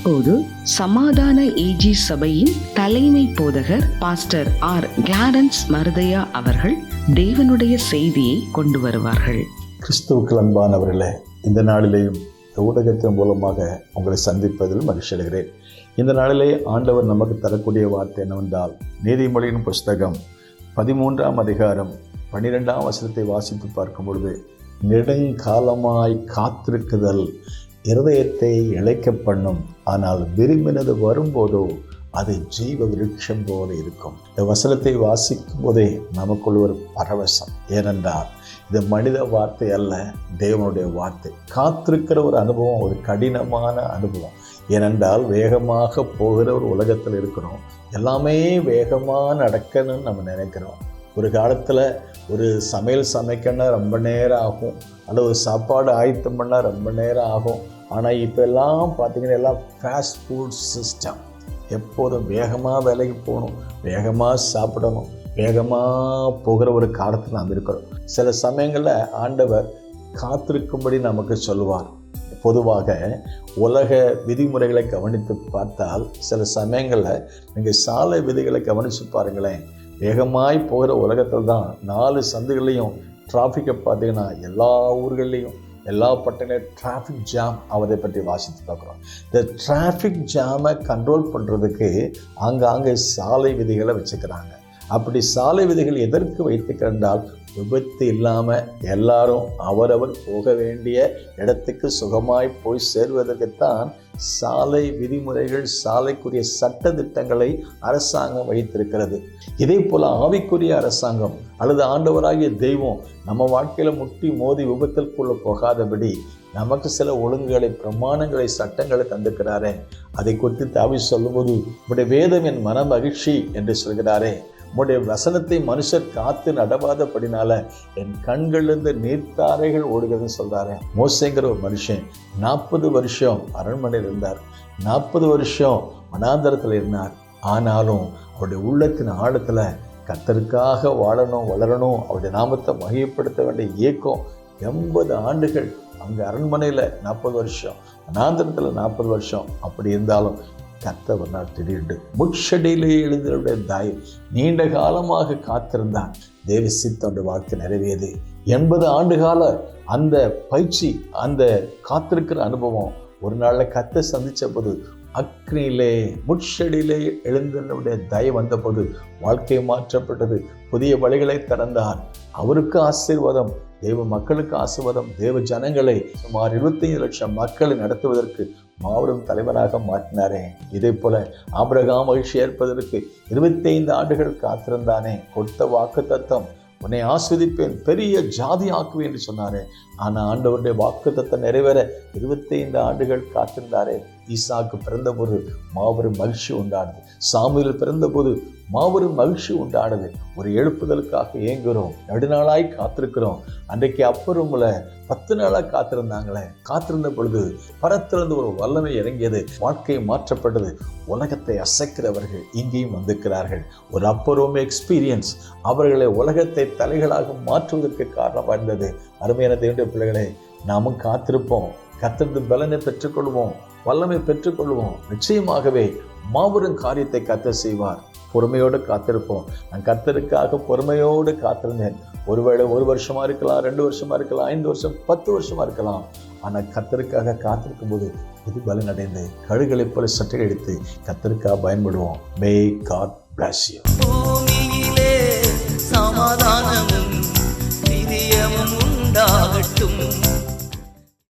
இப்போது சமாதான ஏஜி சபையின் தலைமை போதகர் பாஸ்டர் ஆர் கிளாரன்ஸ் மருதையா அவர்கள் தேவனுடைய செய்தியை கொண்டு வருவார்கள். கிறிஸ்துவுக்கு அன்பானவர்களே, இந்த நாளிலேயும் ஊடகத்தின் மூலமாக உங்களை சந்திப்பதில் மகிழ்ச்சி அடைகிறேன். இந்த நாளிலே ஆண்டவர் நமக்கு தரக்கூடிய வார்த்தை என்னவென்றால், நீதிமொழியின் புஸ்தகம் 13ஆம் அதிகாரம் 12ஆம் வசனத்தை வாசித்து பார்க்கும் பொழுது, நெடுங்காலமாய் காத்திருக்குதல் இருதயத்தை இளைக்க பண்ணும், ஆனால் விரும்பினது வரும்போதோ அது ஜீவ விருட்சம் போல இருக்கும். இந்த வசனத்தை வாசிக்கும் போதே நமக்குள் ஒரு பரவசம். ஏனென்றால் இது மனித வார்த்தை அல்ல, தேவனுடைய வார்த்தை. காத்திருக்கிற ஒரு அனுபவம் ஒரு கடினமான அனுபவம். ஏனென்றால் வேகமாக போகிற ஒரு உலகத்தில் இருக்கிறோம். எல்லாமே வேகமாக நடக்கணும்னு நம்ம நினைக்கிறோம். ஒரு காலத்தில் ஒரு சமையல் சமைக்கணும்னா ரொம்ப நேரம் ஆகும், அல்லது ஒரு சாப்பாடு ஆயத்தம் பண்ணால் ரொம்ப நேரம் ஆகும். ஆனால் இப்போ எல்லாம் பார்த்திங்கன்னா எல்லாம் ஃபாஸ்ட் ஃபுட் சிஸ்டம். எப்போதும் வேகமாக வேலைக்கு போகணும், வேகமாக சாப்பிடணும், வேகமாக போகிற ஒரு காலத்தில் நாம் இருக்கிறோம். சில சமயங்களில் ஆண்டவர் காத்திருக்கும்படி நமக்கு சொல்லுவார். பொதுவாக உலக விதிமுறைகளை கவனித்து பார்த்தால் சில சமயங்களில் நீங்கள் சாலை விதிகளை கவனித்து பாருங்களேன். வேகமாய் போகிற உலகத்தில் தான் 4 சந்துகள்லையும் டிராஃபிக்கை பார்த்தீங்கன்னா எல்லா ஊர்கள்லேயும் எல்லா பட்டங்களையும் டிராஃபிக் ஜாம் ஆவதை பற்றி வாசித்து பார்க்குறோம். இந்த டிராஃபிக் ஜாமை கண்ட்ரோல் பண்ணுறதுக்கு ஆங்காங்கே சாலை விதிகளை வச்சுக்கிறாங்க. அப்படி சாலை விதிகள் எதற்கு வைத்துக்கிறால், விபத்து இல்லாமல் எல்லாரும் அவரவர் போக வேண்டிய இடத்துக்கு சுகமாய் போய் சேர்வதற்குத்தான் சாலை விதிமுறைகள், சாலைக்குரிய சட்ட திட்டங்களை அரசாங்கம் வைத்திருக்கிறது. இதே போல் ஆவிக்குரிய அரசாங்கம் அல்லது ஆண்டவராகிய தெய்வம் நம்ம வாழ்க்கையில் முட்டி மோதி விபத்திற்குள்ள போகாதபடி நமக்கு சில ஒழுங்குகளை, பிரமாணங்களை, சட்டங்களை தந்திருக்கிறாரே. அதை குறித்து தாவீது சொல்லும்போது, உடைய வேதம் என் மன மகிழ்ச்சி என்று சொல்கிறாரே. உடைய வசனத்தை மனுஷர் காத்து நடவாதபடினால என் கண்களிலிருந்து நீர்த்தாரைகள் ஓடுகிறதுன்னு சொல்றாரு. மோசேங்கிற ஒரு மனுஷன் 40 வருஷம் அரண்மனையில் இருந்தார், 40 வருஷம் வனாந்தரத்தில் இருந்தார். ஆனாலும் அவருடைய உள்ளத்தின் ஆழத்தில் கர்த்தருக்காக வாழணும், வளரணும், அவருடைய நாமத்தை மகிமைப்படுத்த வேண்டிய இயக்கம். 80 ஆண்டுகள் அங்கே அரண்மனையில் 40 வருஷம், வனாந்தரத்தில் 40 வருஷம். அப்படி இருந்தாலும் கர்த்தர் ஒரு நாள் திடீர்னு முட்செடியிலே எழுந்தவருடைய தாய் நீண்ட காலமாக காத்திருந்தான். தேவ சித்தோட வாழ்க்கை நிறைவேது. 80 ஆண்டு கால அந்த பயிற்சி, அந்த காத்திருக்கிற அனுபவம் ஒரு நாளில் கர்த்தர் சந்தித்த போது அக்னியிலே முட்செடியிலே எழுந்தவருடைய தயை வந்த போது வாழ்க்கை மாற்றப்பட்டது. புதிய வழிகளை திறந்தார். அவருக்கு ஆசீர்வாதம், தேவ மக்களுக்கு ஆசீர்வாதம். தேவ ஜனங்களை சுமார் 25 லட்சம் மக்களை நடத்துவதற்கு மாபெரும் தலைவராக மாற்றினாரே. இதே போல ஆபிரகாம் மகிழ்ச்சி ஏற்பதற்கு 25 ஆண்டுகள் காத்திருந்தானே. கொடுத்த வாக்கு தத்தம், உன்னை ஆஸ்வதிப்பேன், பெரிய ஜாதி ஆக்குவேன் என்று சொன்னாரே. ஆனால் ஆண்டவருடைய வாக்கு தத்தம் நிறைவேற 25 ஆண்டுகள் காத்திருந்தாரே. ஈசாக்கு பிறந்தபோது மாபெரும் மகிழ்ச்சி உண்டானது. சாமுவேல் பிறந்தபோது மாபெரும் மகிழ்ச்சி உண்டானது. ஒரு எழுப்புதலுக்காக ஏங்குகிறோம், நெடுநாளாய் காத்திருக்கிறோம். அன்றைக்கு அப்புறமுல 10 நாளாக காத்திருந்தாங்களே. காத்திருந்த பொழுது பரத்திலிருந்து ஒரு வல்லமை இறங்கியது, வாழ்க்கை மாற்றப்பட்டது. உலகத்தை அசைக்கிறவர்கள் இங்கேயும் வந்திருக்கிறார்கள். ஒரு அப்பரோம் எக்ஸ்பீரியன்ஸ் அவர்களை உலகத்தை தலைகளாக மாற்றுவதற்கு காரணமாக இருந்தது. அருமையான தேவனுடைய பிள்ளைகளே, நாமும் காத்திருப்போம், கர்த்தரின் பலனை பெற்றுக்கொள்வோம், வல்லமை பெற்றுக்கொள்வோம். நிச்சயமாகவே மாபெரும் காரியத்தை கர்த்தர் செய்வார். பொறுமையோடு காத்திருப்போம். நான் கர்த்தருக்காக பொறுமையோடு காத்திருந்தேன். ஒருவேளை 1 வருஷமா இருக்கலாம், 2 வருஷமா இருக்கலாம், 5 வருஷம், 10 வருஷமா இருக்கலாம். ஆனால் கர்த்தருக்காக காத்திருக்கும் போது புது பலன் அடைந்து கழுகளை போல சட்டை எடுத்து கர்த்தருக்காக பயன்படுவோம். May God bless you. பூமியிலே சமாதானமும் நிதியமும் உண்டாகட்டும்.